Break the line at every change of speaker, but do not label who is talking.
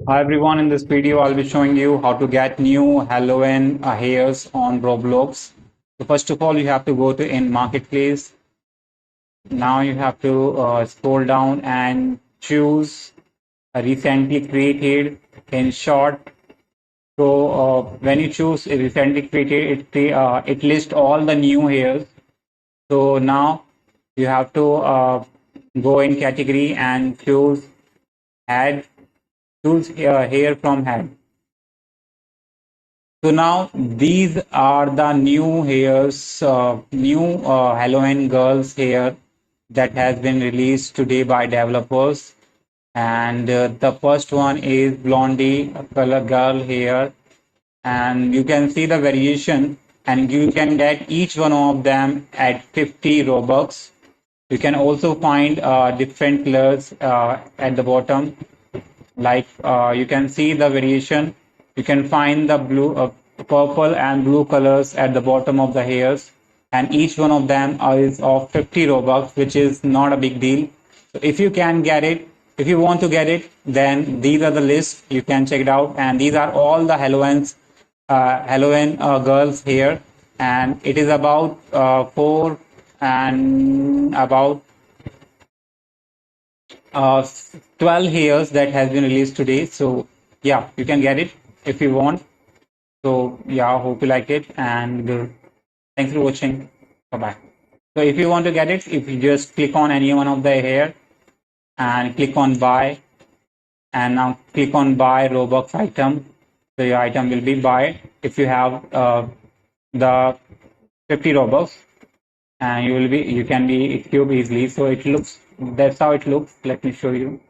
Hi everyone, in this video I'll be showing you how to get new Halloween hairs on Roblox. So first of all you have to go to in marketplace. Now you have to scroll down and choose a recently created in short. So when you choose a recently created, it lists all the new hairs. So now you have to go in category and choose hair from head. So now these are the new hairs, new Halloween girls hair that has been released today by developers. And the first one is blondie color girl hair, and you can see the variation, and you can get each one of them at 50 Robux. You can also find different colors at the bottom, like you can see the variation. You can find the purple and blue colors at the bottom of the hairs, and each one of them is of 50 Robux, which is not a big deal. So if you can get it, if you want to get it, then these are the lists. You can check it out, and these are all the Halloween girls here, and it is about four and about 12 hairs that has been released today. So yeah, you can get it if you want. So yeah, hope you like it, and thanks for watching. Bye bye. So if you want to get it, if you just click on any one of the hair and click on buy, and now click on buy Robux item. So your item will be buy if you have the 50 Robux, and you can be cube easily. So it looks, that's how it looks. Let me show you.